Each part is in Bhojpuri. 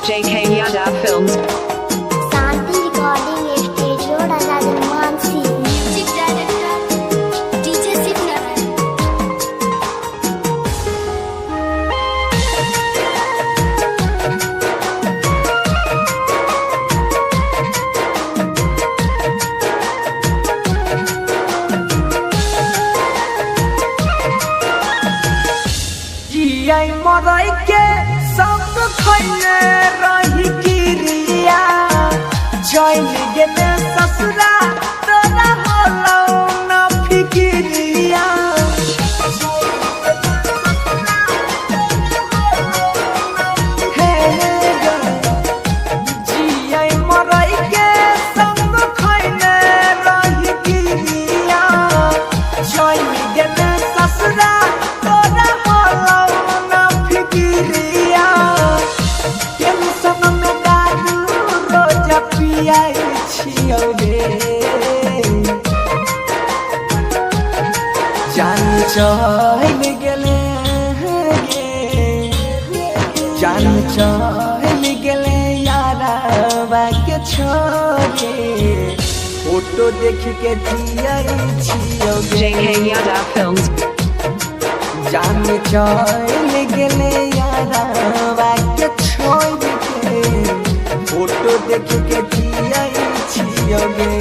JK Yadav Films. Santi Recording Stage Road, Azad Mansi. Music director DJ Signal. जियाई मरई के सब खइले रही गिरिया जइल गेले ससुरा तोरा होलो न फिकिरिया हे जियाई मरई के सब खइले रही गिरिया जइल गेले ससुरा तोरा होलो न फिकिरिया टेंशन में दारू रोज पियाई छियौ गे जान चल गेले जान चल गेले यारा के छोड़े फोटो देख के जियाई छियौ गे JK Yadav Films. जान चल गेले यारा के छोड़ के फोटो देख के जियाई छियौ गे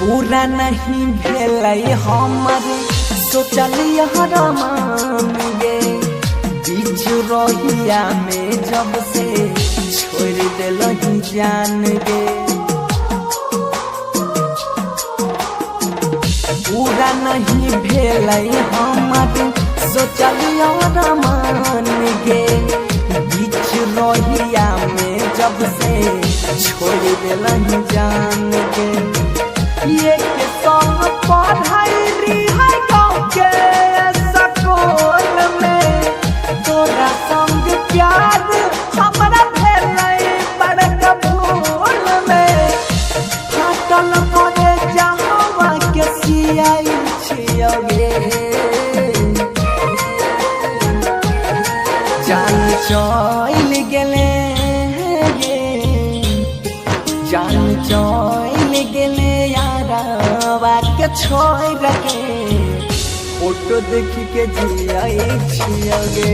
पूरा नहीं भेलै हमर सोचल मान गे बीच रोहिया में जब से छोड़ दिलही जान गे पूरा नहीं भेलै हमर सोचल मान गे बीच रोहिया में जब से छोड़ दिलही जान गे ये के संग पढ़ाई रिहाई गाँव के स्कूल में तोरा संग प्यार हमरा भेलै बड़का भूल में फाटल करे जहाँ के सियाई छियौ गे जान चल गेले गे जान चल गेले के छोड़ के फोटो देख के जियाई छियौ गे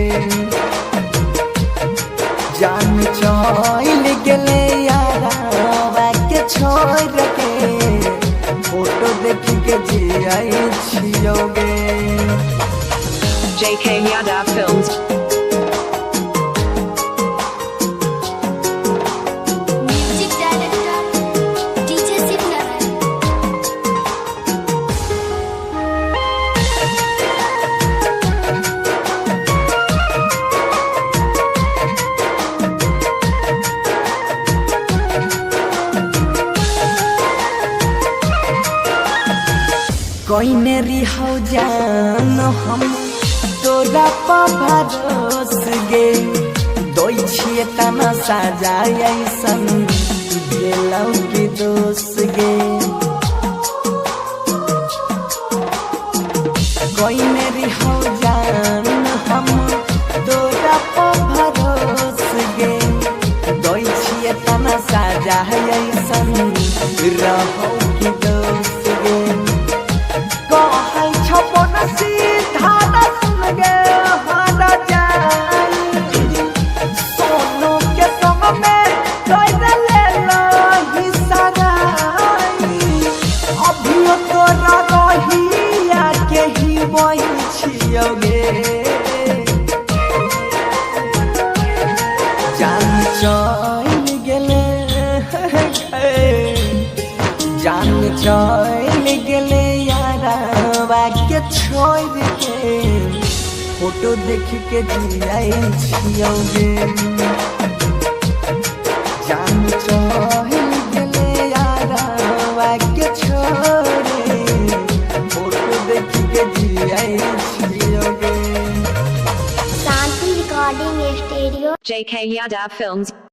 जान चल गेले यारा के छोड़ के फोटो देख के जियाई छियौ गे JK Yadav Films. Music director DJ Signal. कोइने रिहौ जान हम तोरा पभरोस गे दोई छिए तना साजाय ऐसन गेलौ के दोस गे कोइने रिहौ जान हम तोरा पभरोस गे दोई छिए तना साजाय ऐसन रहौ के दोस गे कहै छपन सीधा सुन गे हारा जाई सोनू के संग में कैद ले लही सगाई अभियो तोरा रहिया के ही वही छियौ गे जान चल गेले जान चल गेले के छोड़ के फोटो देख के जियाई छियौ गे जान चल गेले यारा के छोड़े फोटो देख के जियाई छियौ गे। Shanti recording studio JK Yadav Films.